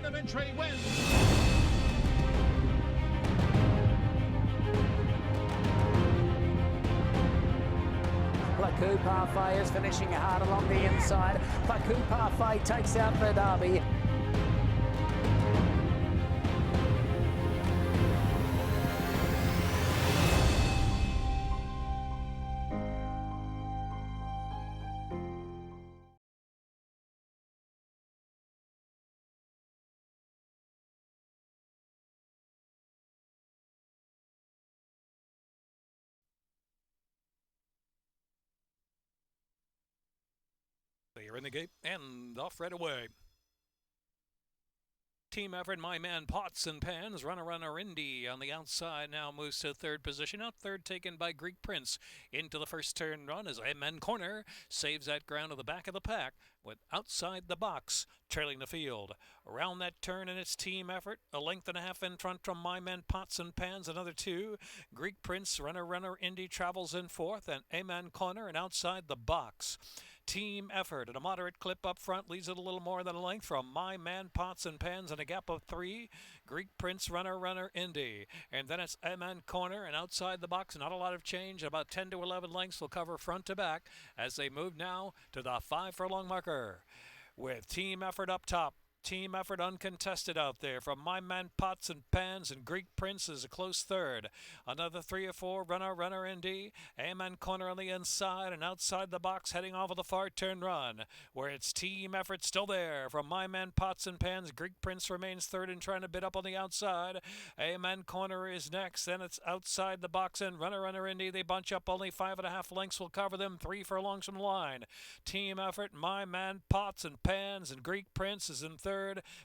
Parliamentary wins. Plaku Parfait is finishing hard along the inside. Plaku Parfait takes out the Derby. They're in the gate and off right away. Team effort, my man Pots and Pans. Runner Indy on the outside now moves to third position. Out third taken by Greek Prince. Into the first turn run as Amen Corner saves that ground to the back of the pack with outside the box trailing the field. Around that turn and it's team effort. A length and a half in front from my man Pots and Pans. Another two. Greek Prince, Runner Indy travels in fourth and Amen Corner and outside the box. Team effort at a moderate clip up front leaves it a little more than a length from my man Pots and Pans and a gap of three. Greek Prince, Runner Indy, and then it's Amen Corner and outside the box. Not a lot of change. About 10 to 11 lengths will cover front to back as they move now to the 5 furlong marker with team effort up top. Team effort uncontested out there from my man Pots and Pans and Greek Prince is a close third. Another 3 or 4 Runner Indy. Amen Corner on the inside and outside the box heading off of the far turn run where it's team effort still there from my man Pots and Pans. Greek Prince remains third and trying to bid up on the outside. Amen Corner is next. Then it's outside the box and Runner Indy. They bunch up only 5.5 lengths will cover them 3 furlongs from the line. Team effort, my man Pots and Pans and Greek Prince is in third.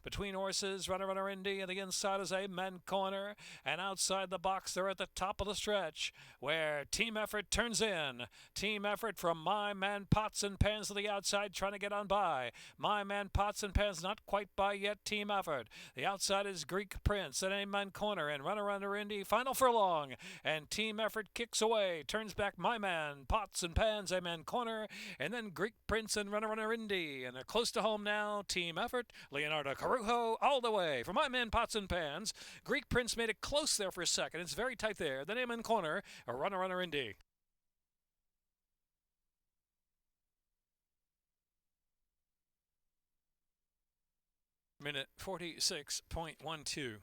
Between horses, Runner Indy, and the inside is Amen Corner. And outside the box, they're at the top of the stretch where team effort turns in. Team effort from my man Pots and Pans to the outside, trying to get on by. My man Pots and Pans not quite by yet. Team effort. The outside is Greek Prince and Amen Corner and Runner Indy. Final furlong. And team effort kicks away. Turns back my man Pots and Pans, Amen Corner. And then Greek Prince and Runner Indy. And they're close to home now. Team effort. Leonardo Carujo all the way for my man Pots and Pans. Greek Prince made it close there for a second. It's very tight there. Then Amen Corner, a Runner Indy. Minute 46.12.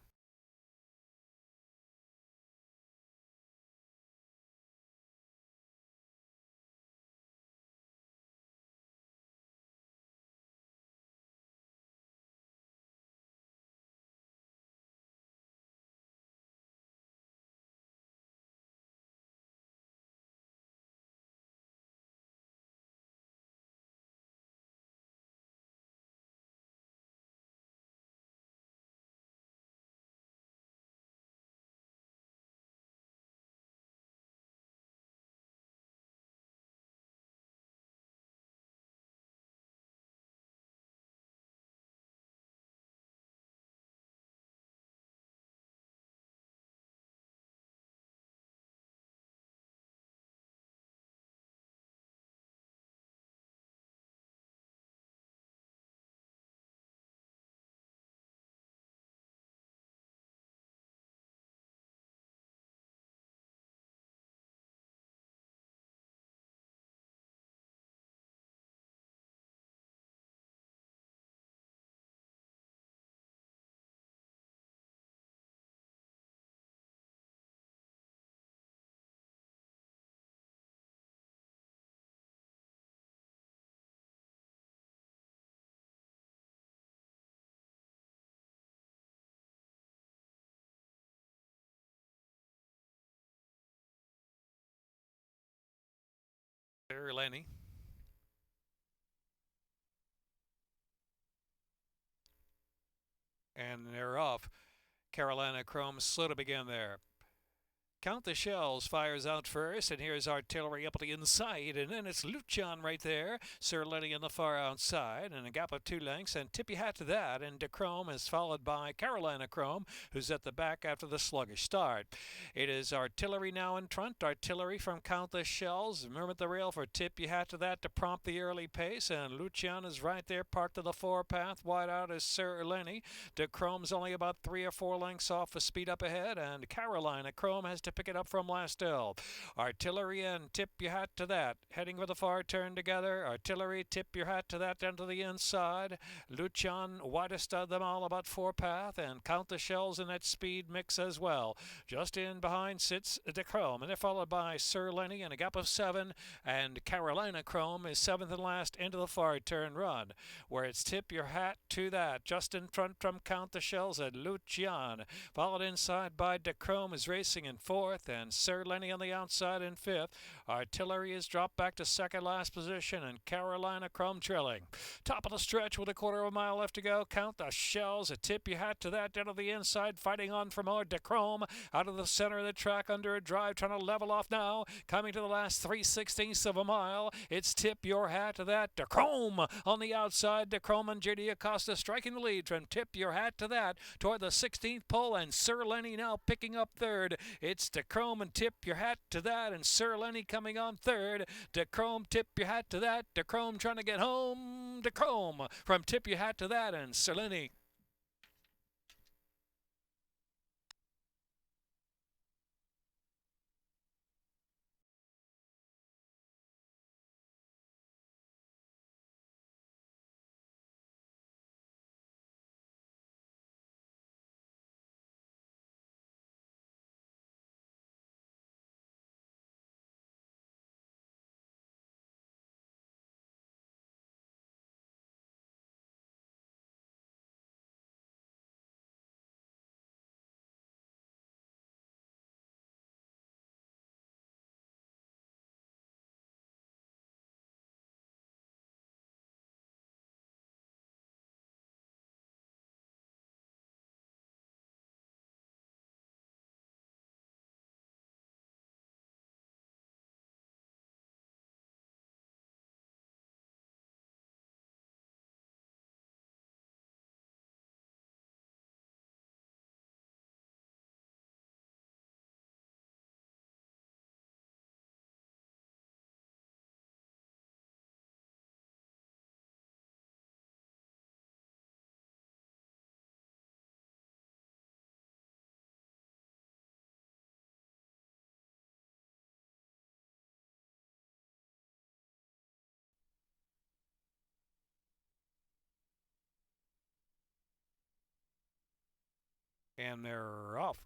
There, Lenny. And they're off. Carolina Chrome slow to begin there. Count the Shells fires out first, and here's Artillery up the inside, and then it's Lucian right there. Sir Lenny on the far outside, and a gap of 2 lengths, and Tip You Hat to that, and De Chrome is followed by Carolina Chrome, who's at the back after the sluggish start. It is Artillery now in front. Artillery from Count the Shells. Remember the rail for Tip You Hat to that to prompt the early pace, and Lucian is right there, parked to the forepath. Wide out is Sir Lenny. De Chrome's only about 3 or 4 lengths off the speed up ahead, and Carolina Chrome has to pick it up from Lastel. Artillery and Tip Your Hat to that. Heading with a far turn together. Artillery, Tip Your Hat to that down to the inside. Lucian, widest of them all, about 4 path, and Count the Shells in that speed mix as well. Just in behind sits De Chrome, and they're followed by Sir Lenny in a gap of 7, and Carolina Chrome is 7th and last into the far turn run, where it's Tip Your Hat to that. Just in front from Count the Shells and Lucian, followed inside by De Chrome is racing in 4th, and Sir Lenny on the outside in 5th. Artillery is dropped back to second last position, and Carolina Chrome trailing. Top of the stretch with a quarter of a mile left to go. Count the Shells, a Tip Your Hat to that down to the inside, fighting on for more. De Chrome out of the center of the track under a drive, trying to level off now. Coming to the last 3/16 of a mile. It's Tip Your Hat to that. De Chrome on the outside. De Chrome and J.D. Acosta striking the lead from Tip Your Hat to that toward the 16th pole, and Sir Lenny now picking up 3rd. It's De Chrome and Tip Your Hat to that, and Sir Lenny coming on 3rd. De Chrome, Tip Your Hat to that. De Chrome trying to get home. De Chrome from Tip Your Hat to that, and Sir Lenny. And they're off.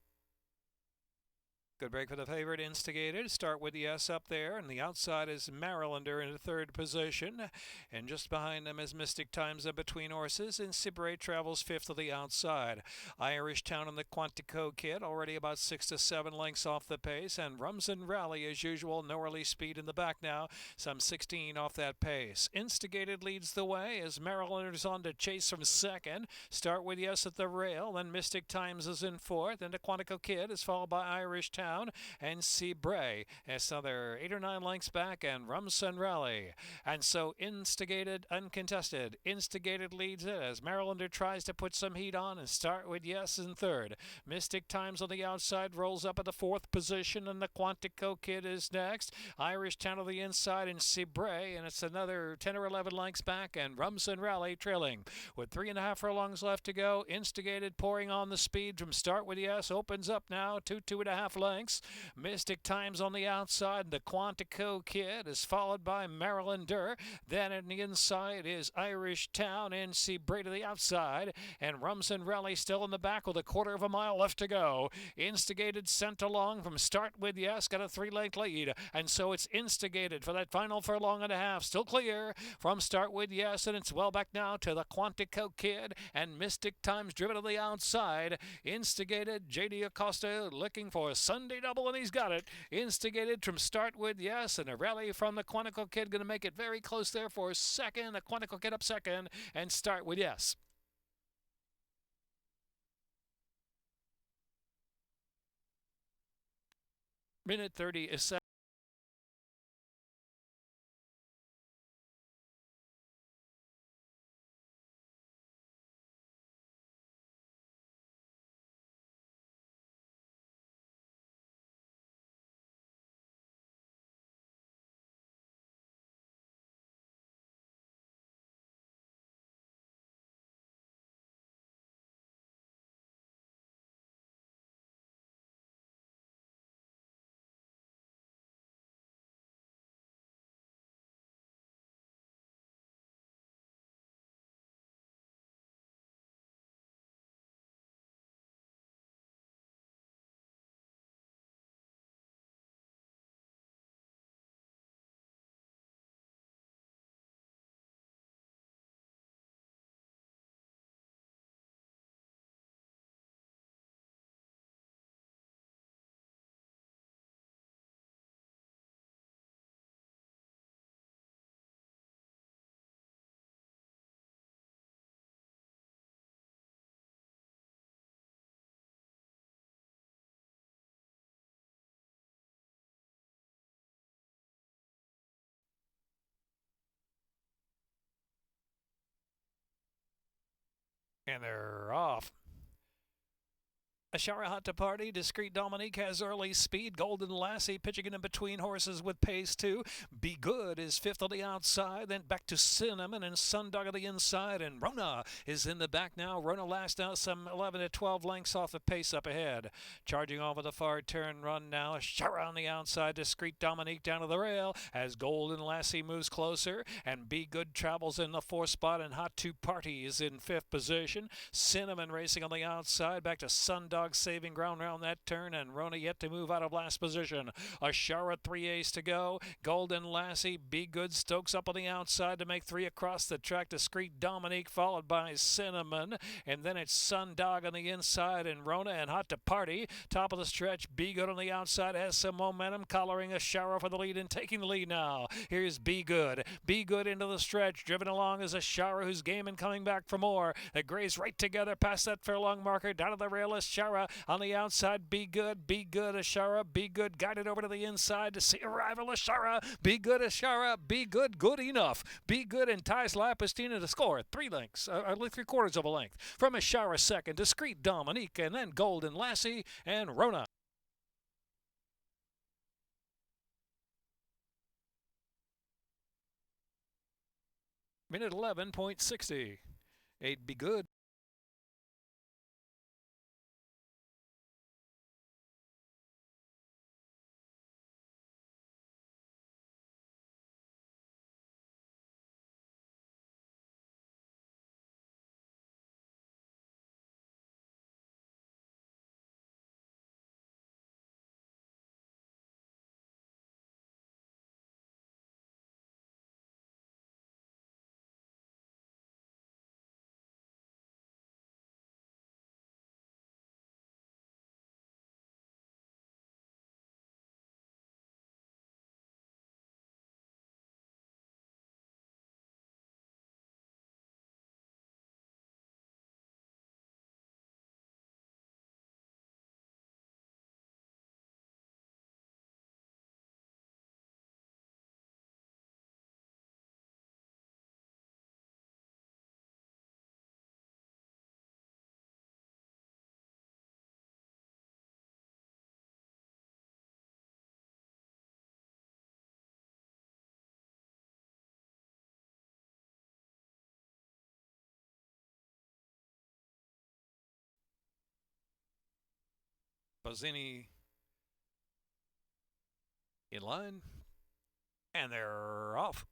Good break for the favorite, Instigated. Start with the S up there, and the outside is Marylander in the 3rd position. And just behind them is Mystic Times in between horses, and Cibre travels 5th to the outside. Irish Town and the Quantico Kid already about 6 to 7 lengths off the pace, and Rumsen Rally as usual, no early speed in the back now, some 16 off that pace. Instigated leads the way as Marylander's on to chase from 2nd. Start with Yes at the rail, then Mystic Times is in 4th, and the Quantico Kid is followed by Irish Town and Cibre. It's another 8 or 9 lengths back, and Rumsen Rally. And so Instigated, uncontested. Instigated leads it as Marylander tries to put some heat on, and Start with Yes in 3rd. Mystic Times on the outside rolls up at the 4th position, and the Quantico Kid is next. Irish Town on the inside and Cibre, and it's another 10 or 11 lengths back, and Rumsen Rally trailing. With 3.5 furlongs left to go, Instigated pouring on the speed from Start with Yes, opens up now to 2.5 lengths. Mystic Times on the outside. The Quantico Kid is followed by Marylander. Then in the inside is Irish Town and Cibre to the outside. And Rumsen Rally still in the back with a quarter of a mile left to go. Instigated sent along from Start with Yes. Got a 3-length lead. And so it's Instigated for that final furlong and a half. Still clear from Start with Yes. And it's well back now to the Quantico Kid and Mystic Times driven to the outside. Instigated, J.D. Acosta looking for Sunday double, and he's got it. Instigated from Start with Yes, and a rally from the Quantico Kid, going to make it very close there for 2nd. The Quantico Kid up 2nd, and Start with Yes. Minute 30 is and they're off. Ashara Hot to Party, Discreet Dominique has early speed. Golden Lassie pitching it in between horses with pace too. Be Good is fifth on the outside, then back to Cinnamon and Sundog on the inside, and Rona is in the back now. Rona last out some 11 to 12 lengths off the pace up ahead. Charging over the far turn run now. Ashara on the outside, Discreet Dominique down to the rail as Golden Lassie moves closer, and Be Good travels in the fourth spot, and Hot to Party is in fifth position. Cinnamon racing on the outside, back to Sundog saving ground around that turn, and Rona yet to move out of last position. Ashara 3 to go. Golden Lassie, Be Good, Stokes up on the outside to make three across the track. Discreet Dominique followed by Cinnamon, and then it's Sundog on the inside, and Rona and Hot to Party. Top of the stretch, Be Good on the outside has some momentum, collaring Ashara for the lead and taking the lead now. Here's Be Good. Be Good into the stretch, driven along as Ashara, who's game and coming back for more. They graze right together past that furlong marker. Down to the rail, Ashara on the outside. Be Good, Ashara, Be Good guided over to the inside to see arrival. Ashara, Be Good, Ashara, Be Good, good enough. Be Good and ties Lapistine to score 3 lengths, 3/4 of a length. From Ashara second, Discreet Dominique, and then Golden Lassie and Rona. Minute 11.60. 8 Be Good. Bozzini in line, and they're off.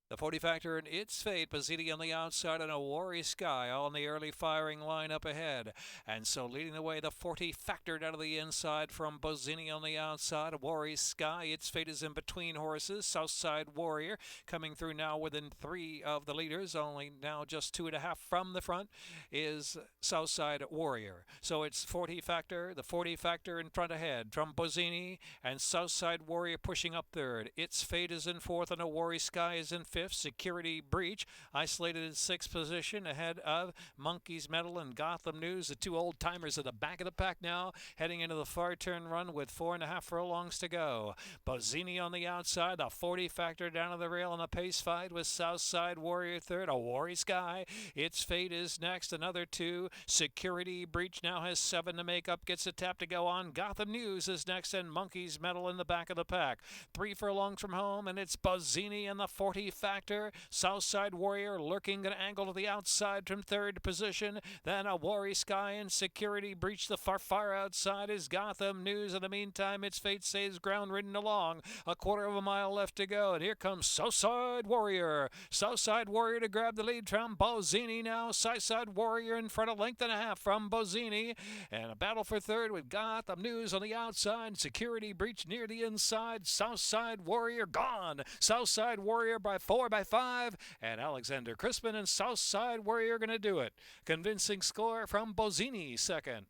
The 40 factor and its fate. Bozzini on the outside and a Worry Sky on the early firing line up ahead. And so leading the way, the 40 factor down to the inside from Bozzini on the outside. Worry Sky, its fate is in between horses. Southside Warrior coming through now within 3 of the leaders. Only now just 2.5 from the front is Southside Warrior. So it's 40 factor, the 40 factor in front ahead from Bozzini, and Southside Warrior pushing up third. Its fate is in fourth, and a Worry Sky is in fifth. fifth. Security Breach isolated in sixth position ahead of Monkey's Medal and Gotham News. The two old timers at the back of the pack now, heading into the far turn run with 4.5 furlongs to go. Bozzini on the outside, the 40 factor down to the rail in a pace fight with Southside Warrior third. A Warry Sky, Its Fate is next, another two. Security Breach now has 7 to make up, gets a tap to go on. Gotham News is next, and Monkey's Medal in the back of the pack. 3 furlongs from home, and it's Bozzini and the 40 factor. Southside Warrior lurking an angle to the outside from third position. Then a Warry Sky and Security Breach. The far outside is Gotham News. In the meantime, Its Fate saves ground ridden along. A quarter of a mile left to go, and here comes Southside Warrior. Southside Warrior to grab the lead from Bozzini now. Southside Warrior in front, a length and a half from Bozzini. And a battle for third with Gotham News on the outside. Security Breach near the inside. Southside Warrior gone. Southside Warrior by 4 by 5. And Alexander Crispin and Southside Warrior going to do it. Convincing score from Bozzini second.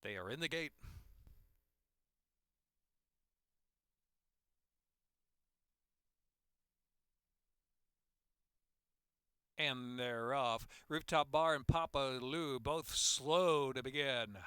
They are in the gate. And they're off. Rooftop Bar and Papa Lou both slow to begin.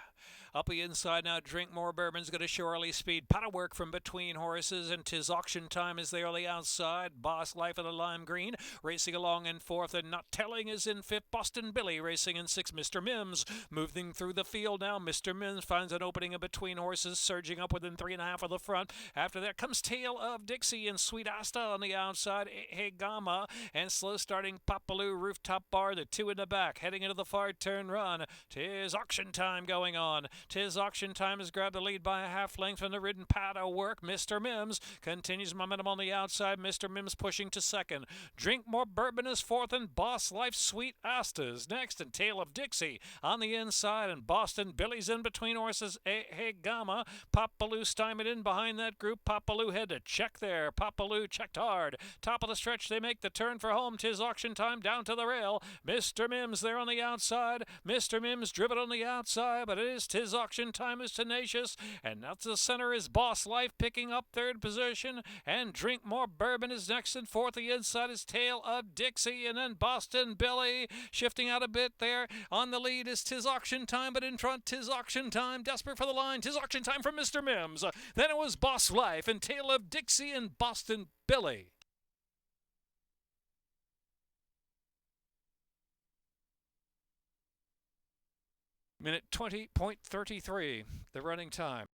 Up the inside now, Drink More Bourbon's got a surely speed. Paddle work from between horses, and 'Tis Auction Time is there on the outside. Boss Life of the Lime Green racing along in fourth, and Not Telling is in fifth. Boston Billy racing in sixth. Mr. Mims moving through the field now. Mr. Mims finds an opening in between horses, surging up within 3.5 of the front. After that comes Tale of Dixie and Sweet Asta on the outside. Hegama and slow starting Papaloo. Rooftop Bar, the two in the back, heading into the far turn run. 'Tis Auction Time going on. 'Tis Auction Time has grabbed the lead by a half length from the ridden paddle work. Mr. Mims continues momentum on the outside. Mr. Mims pushing to second. Drink More Bourbon is fourth, and Boss Life Sweet Asta's next, and Tale of Dixie on the inside, and Boston Billy's in between horses. Hegama. Papaloo stymied in behind that group. Papaloo had to check there. Papaloo checked hard. Top of the stretch, they make the turn for home. 'Tis Auction Time down to the rail. Mr. Mims there on the outside. Mr. Mims driven on the outside, but it is 'Tis Auction Time is tenacious, and out to the center is Boss Life picking up third position, and Drink More Bourbon is next and fourth. The inside is Tale of Dixie, and then Boston Billy shifting out a bit there. On the lead is 'Tis Auction Time, but in front 'Tis Auction Time, desperate for the line. 'Tis Auction Time from Mr. Mims. Then it was Boss Life and Tale of Dixie and Boston Billy. Minute 20.33, the running time.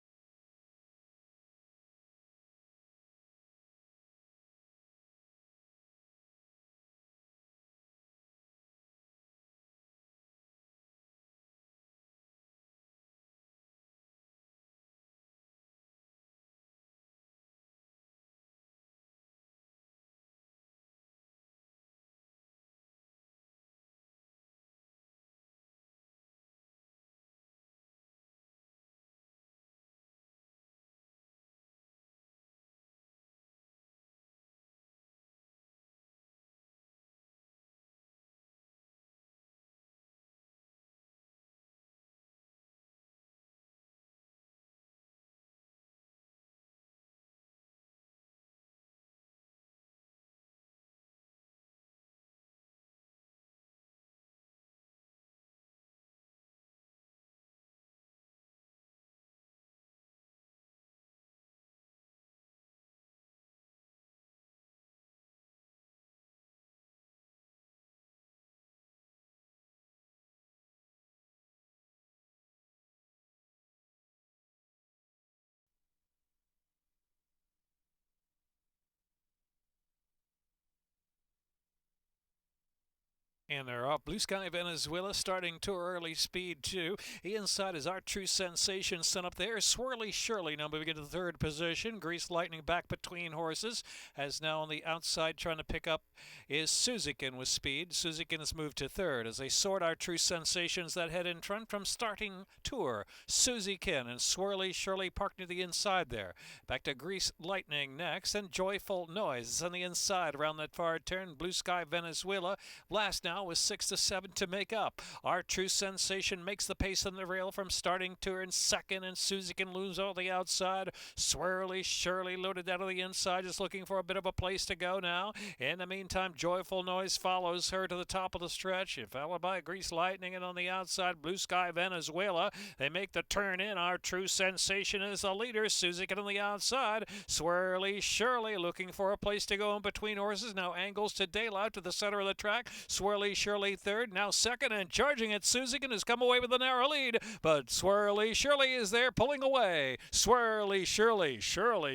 And they're off. Blue Sky Venezuela starting to early speed too. Inside is Our True Sensation sent up there. Swirly Shirley now moving into the third position. Grease Lightning back between horses. As now on the outside trying to pick up is Suzikin with speed. Suzikin has moved to third as they sort Our True Sensations that head in front from starting tour. Suzikin and Swirly Shirley parked near the inside there. Back to Grease Lightning next and Joyful Noise on the inside around that far turn. Blue Sky Venezuela last now with 6 to 7 to make up. Our True Sensation makes the pace on the rail from starting turn second, and Susie can lose all the outside. Swirly Shirley loaded out of the inside, just looking for a bit of a place to go now. In the meantime, Joyful Noise follows her to the top of the stretch, followed by Grease Lightning, and on the outside, Blue Sky Venezuela. They make the turn in. Our True Sensation is the leader. Susie on the outside. Swirly Shirley looking for a place to go in between horses. Now angles to daylight to the center of the track. Swirly Shirley third, now second, and charging at Suzikin has come away with a narrow lead, but Swirly Shirley is there pulling away. Swirly Shirley,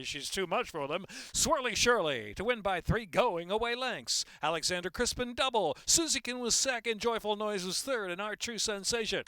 she's too much for them. Swirly Shirley to win by 3 going away lengths. Alexander Crispin double. Suzikin was second, Joyful Noise was third, and Our True Sensation.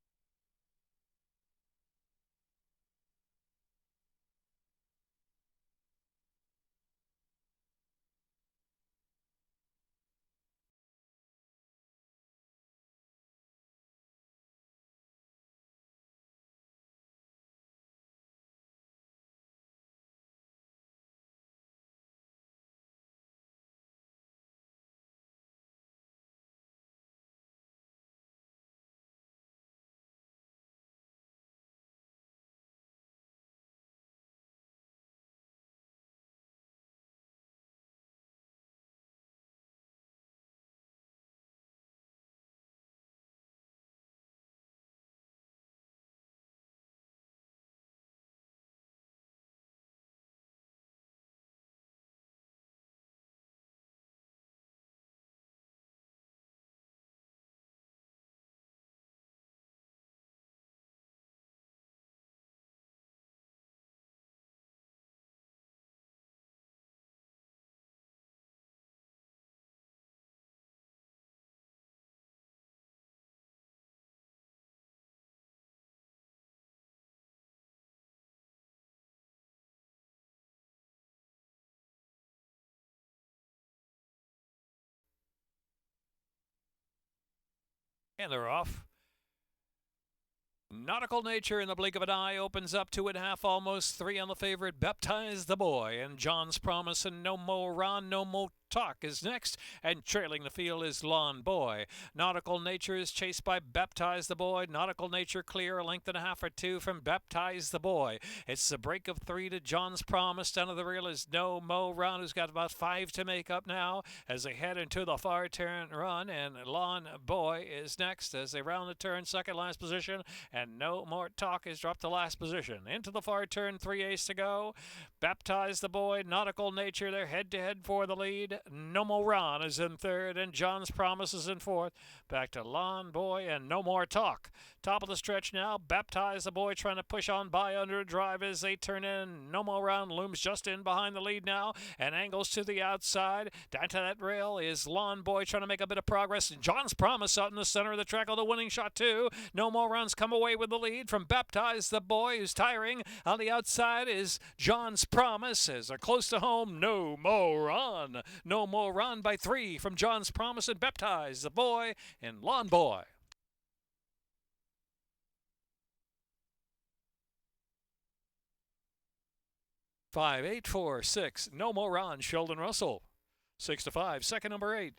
And they're off. Nautical Nature in the blink of an eye opens up 2.5, almost 3 on the favorite. Baptize the Boy and John's Promise and No More Ron, No More Talk is next, and trailing the field is Lawn Boy. Nautical Nature is chased by Baptize the Boy. Nautical Nature clear, a length and a half or 2 from Baptize the Boy. It's the break of 3 to John's Promise. Down to the rail is No Mo Ron, who's got about 5 to make up now as they head into the far turn run, and Lawn Boy is next as they round the turn, second last position, and No More Talk is dropped to last position. Into the far turn, 3/8 to go. Baptize the Boy, Nautical Nature, they're head-to-head for the lead. No More Ron is in third, and John's Promise is in fourth. Back to Lawn Boy and No More Talk. Top of the stretch now, Baptize the Boy trying to push on by under a drive as they turn in. No More Ron looms just in behind the lead now and angles to the outside. Down to that rail is Lawn Boy trying to make a bit of progress. John's Promise out in the center of the track on the winning shot too. No More Ron's come away with the lead from Baptize the Boy, who's tiring. On the outside is John's Promise as they're close to home. No More Ron. No More Ron by 3 from John's Promise and Baptize the Boy and Lawn Boy. 5, 8, 4, 6. No More Ron, Sheldon Russell. 6 to 5. Second number 8.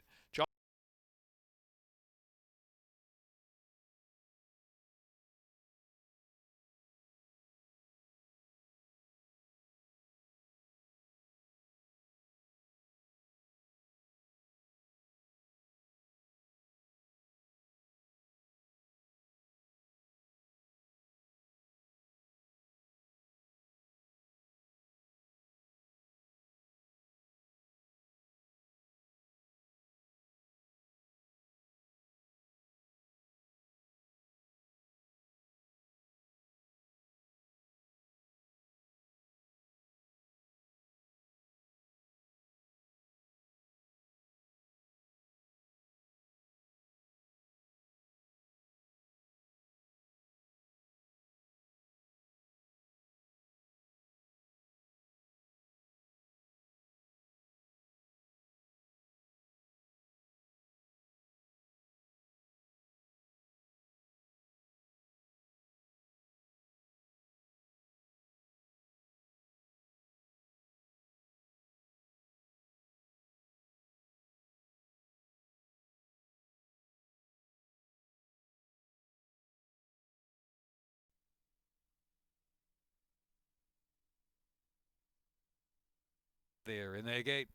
They're in their gate.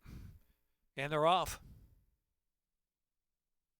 And they're off.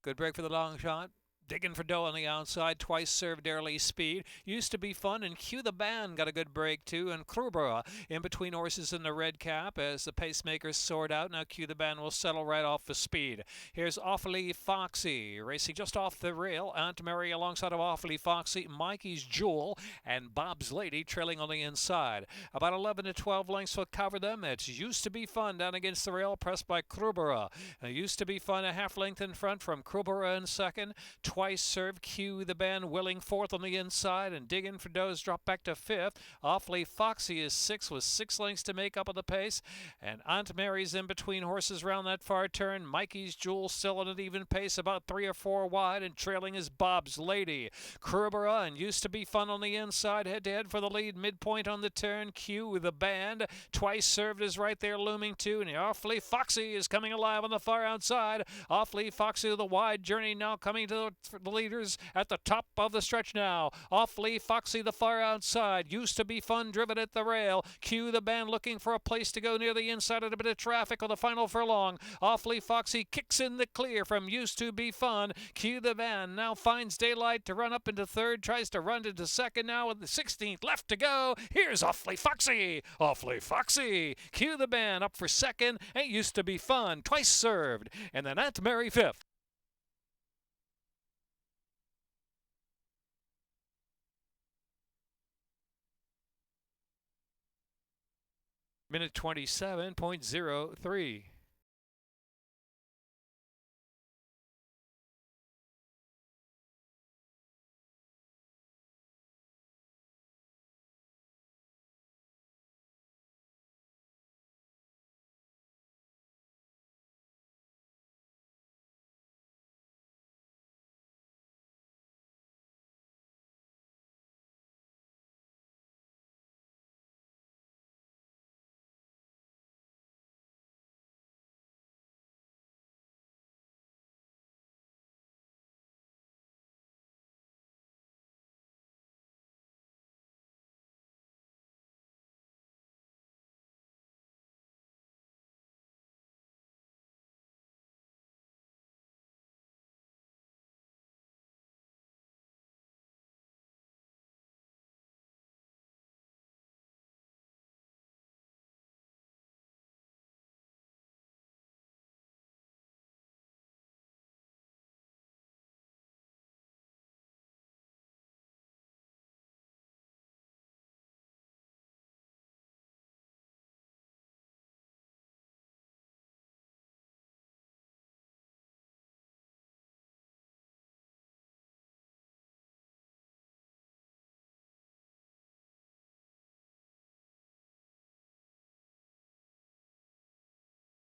Good break for the long shot. Digging for dough on the outside, twice served early speed. Used to be fun, and Cue the Band got a good break too. And Krubera in between horses in the red cap as the pacemakers soared out. Now Cue the Band will settle right off the speed. Here's Awfully Foxy racing just off the rail. Aunt Mary alongside of Awfully Foxy, Mikey's Jewel, and Bob's Lady trailing on the inside. About 11 to 12 lengths will cover them. It's Used to Be Fun down against the rail, pressed by Krubera. Used to Be Fun a half length in front from Krubera in second. Twice served, Cue the Band willing fourth on the inside, and Digging for Doe's drop back to fifth. Awfully Foxy is sixth with 6 lengths to make up of the pace, and Aunt Mary's in between horses round that far turn. Mikey's Jewel still at an even pace, about 3 or 4 wide, and trailing is Bob's Lady. Krubera and Used to Be Fun on the inside, head to head for the lead, midpoint on the turn. Cue the Band twice served is right there looming too, and Awfully Foxy is coming alive on the far outside. Awfully Foxy the wide journey now coming to the leaders at the top of the stretch now. Awfully Foxy the far outside. Used to Be Fun driven at the rail. Cue the Band looking for a place to go near the inside of a bit of traffic on the final furlong. Awfully Foxy kicks in the clear from Used to Be Fun. Cue the Band now finds daylight to run up into third. Tries to run into second now with the 16th left to go. Here's Awfully Foxy. Awfully Foxy. Cue the Band up for second. It Used to Be Fun twice served. And then Aunt Mary fifth. Minute 27.03.